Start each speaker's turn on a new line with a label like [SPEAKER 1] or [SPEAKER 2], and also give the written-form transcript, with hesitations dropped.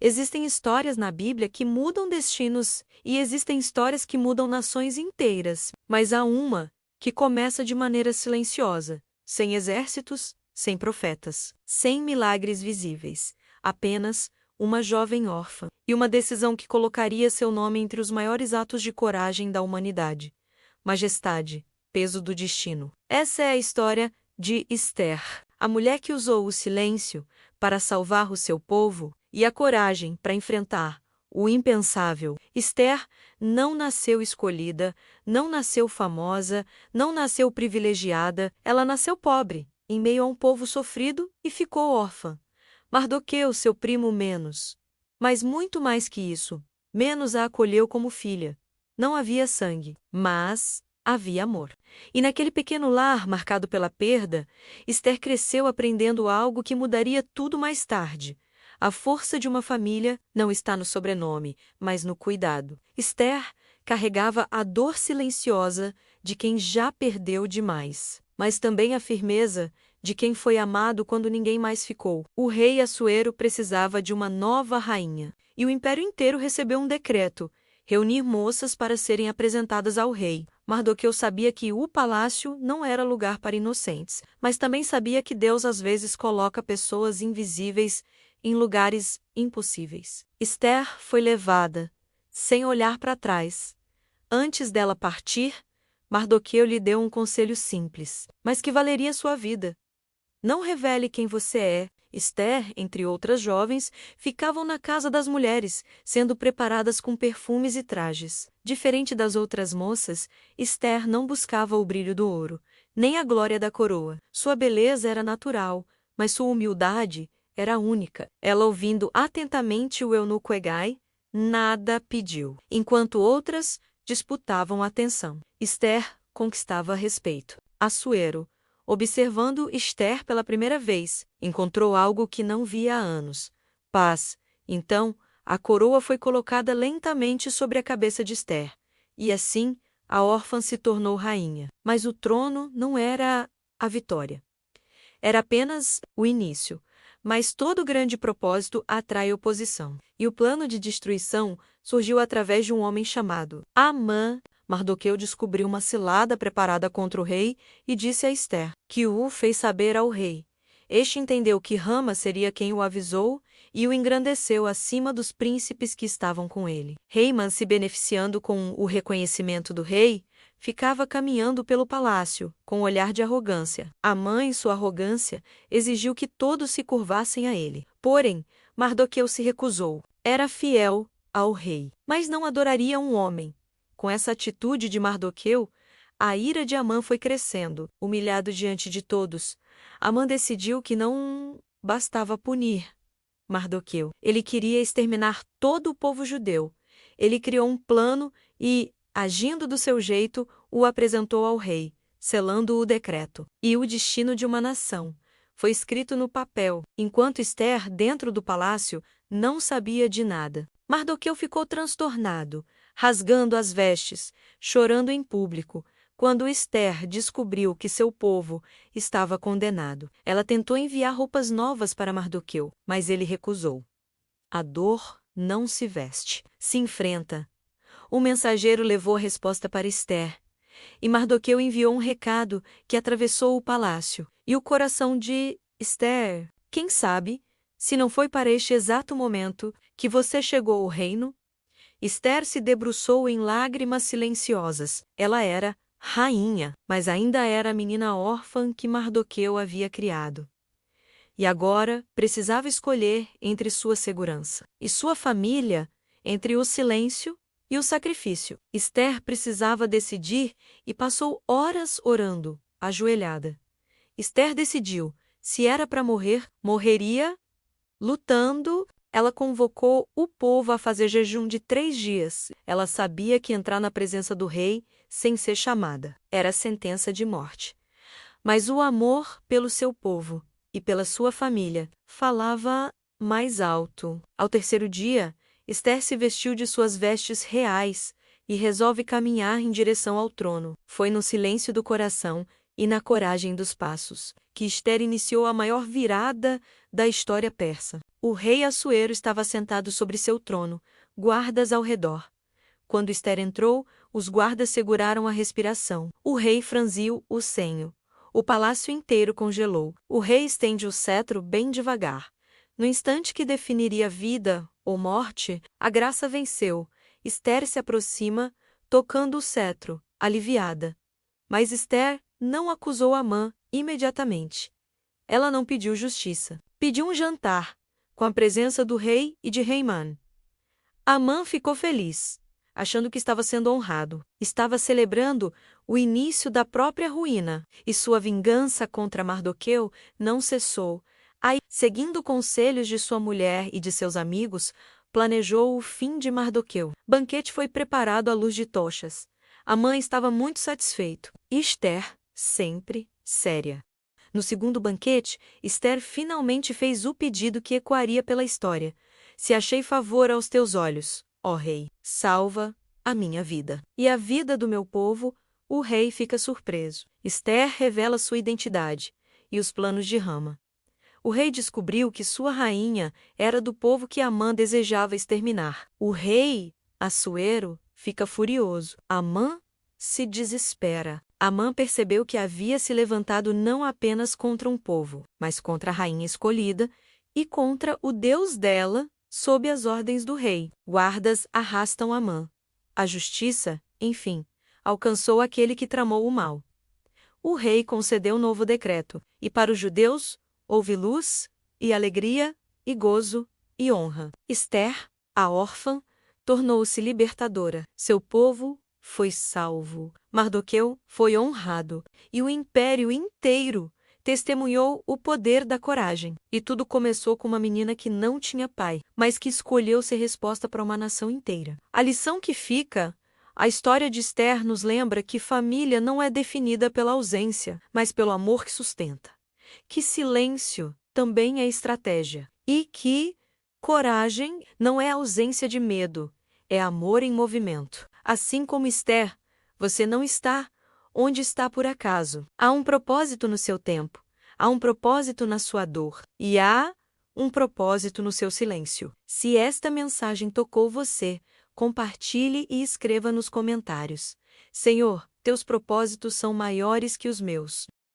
[SPEAKER 1] Existem histórias na Bíblia que mudam destinos e existem histórias que mudam nações inteiras, mas há uma que começa de maneira silenciosa, sem exércitos, sem profetas, sem milagres visíveis, apenas uma jovem órfã e uma decisão que colocaria seu nome entre os maiores atos de coragem da humanidade. Majestade, peso do destino. Essa é a história de Esther, a mulher que usou o silêncio para salvar o seu povo e a coragem para enfrentar o impensável. Esther não nasceu escolhida, não nasceu famosa, não nasceu privilegiada, ela nasceu pobre, em meio a um povo sofrido e ficou órfã. Mardoqueu, seu primo, menos. Mas muito mais que isso, menos a acolheu como filha. Não havia sangue, mas havia amor. E naquele pequeno lar marcado pela perda, Esther cresceu aprendendo algo que mudaria tudo mais tarde. A força de uma família não está no sobrenome, mas no cuidado. Esther carregava a dor silenciosa de quem já perdeu demais, mas também a firmeza de quem foi amado quando ninguém mais ficou. O rei Assuero precisava de uma nova rainha, e o império inteiro recebeu um decreto: reunir moças para serem apresentadas ao rei. Mardoqueu sabia que o palácio não era lugar para inocentes, mas também sabia que Deus às vezes coloca pessoas invisíveis em lugares impossíveis. Esther foi levada, sem olhar para trás. Antes dela partir, Mardoqueu lhe deu um conselho simples, mas que valeria sua vida. Não revele quem você é. Esther, entre outras jovens, ficavam na casa das mulheres, sendo preparadas com perfumes e trajes. Diferente das outras moças, Esther não buscava o brilho do ouro, nem a glória da coroa. Sua beleza era natural, mas sua humildade era única. Ela, ouvindo atentamente o eunuco Hegai, nada pediu, enquanto outras disputavam atenção. Esther conquistava respeito. Assuero, observando Esther pela primeira vez, encontrou algo que não via há anos: paz. Então, a coroa foi colocada lentamente sobre a cabeça de Esther, e assim a órfã se tornou rainha. Mas o trono não era a vitória. Era apenas o início. Mas todo grande propósito atrai oposição. E o plano de destruição surgiu através de um homem chamado Amã. Mardoqueu descobriu uma cilada preparada contra o rei e disse a Esther, que o fez saber ao rei. Este entendeu que Rama seria quem o avisou e o engrandeceu acima dos príncipes que estavam com ele. Haman, se beneficiando com o reconhecimento do rei, ficava caminhando pelo palácio, com um olhar de arrogância. Amã, em sua arrogância, exigiu que todos se curvassem a ele. Porém, Mardoqueu se recusou. Era fiel ao rei, mas não adoraria um homem. Com essa atitude de Mardoqueu, a ira de Amã foi crescendo. Humilhado diante de todos, Amã decidiu que não bastava punir Mardoqueu. Ele queria exterminar todo o povo judeu. Ele criou um plano e, agindo do seu jeito, o apresentou ao rei, selando o decreto. E o destino de uma nação foi escrito no papel, enquanto Esther, dentro do palácio, não sabia de nada. Mardoqueu ficou transtornado, rasgando as vestes, chorando em público, quando Esther descobriu que seu povo estava condenado. Ela tentou enviar roupas novas para Mardoqueu, mas ele recusou. A dor não se veste, se enfrenta. O mensageiro levou a resposta para Esther, e Mardoqueu enviou um recado que atravessou o palácio. E o coração de Esther, quem sabe, se não foi para este exato momento que você chegou ao reino? Esther se debruçou em lágrimas silenciosas. Ela era rainha, mas ainda era a menina órfã que Mardoqueu havia criado. E agora precisava escolher entre sua segurança e sua família, entre o silêncio e o sacrifício. Esther precisava decidir e passou horas orando, ajoelhada. Esther decidiu: se era para morrer, morreria lutando. Ela convocou o povo a fazer jejum de 3 dias. Ela sabia que entrar na presença do rei, sem ser chamada, era sentença de morte. Mas o amor pelo seu povo e pela sua família falava mais alto. Ao 3º dia, Esther se vestiu de suas vestes reais e resolve caminhar em direção ao trono. Foi no silêncio do coração e na coragem dos passos, que Ester iniciou a maior virada da história persa. O rei Assuero estava sentado sobre seu trono, guardas ao redor. Quando Ester entrou, os guardas seguraram a respiração. O rei franziu o senho. O palácio inteiro congelou. O rei estende o cetro bem devagar. No instante que definiria vida ou morte, a graça venceu. Ester se aproxima, tocando o cetro, aliviada. Mas Ester não acusou Amã imediatamente. Ela não pediu justiça. Pediu um jantar, com a presença do rei e de Haman. Amã ficou feliz, achando que estava sendo honrado. Estava celebrando o início da própria ruína, e sua vingança contra Mardoqueu não cessou. Aí, seguindo conselhos de sua mulher e de seus amigos, planejou o fim de Mardoqueu. O banquete foi preparado à luz de tochas. Amã estava muito satisfeito. E Ester, sempre séria. No segundo banquete, Ester finalmente fez o pedido que ecoaria pela história. Se achei favor aos teus olhos, ó rei, salva a minha vida. E a vida do meu povo, o rei fica surpreso. Ester revela sua identidade e os planos de Rama. O rei descobriu que sua rainha era do povo que Amã desejava exterminar. O rei, Assuero, fica furioso. Amã se desespera. Amã percebeu que havia se levantado não apenas contra um povo, mas contra a rainha escolhida e contra o Deus dela, sob as ordens do rei. Guardas arrastam Amã. A justiça, enfim, alcançou aquele que tramou o mal. O rei concedeu novo decreto, e para os judeus houve luz, e alegria, e gozo, e honra. Ester, a órfã, tornou-se libertadora. Seu povo foi salvo. Mardoqueu foi honrado, e o império inteiro testemunhou o poder da coragem. E tudo começou com uma menina que não tinha pai, mas que escolheu ser resposta para uma nação inteira. A lição que fica: a história de Ester nos lembra que família não é definida pela ausência, mas pelo amor que sustenta. Que silêncio também é estratégia. E que coragem não é ausência de medo, é amor em movimento. Assim como Ester, você não está onde está por acaso. Há um propósito no seu tempo, há um propósito na sua dor, e há um propósito no seu silêncio. Se esta mensagem tocou você, compartilhe e escreva nos comentários. Senhor, teus propósitos são maiores que os meus.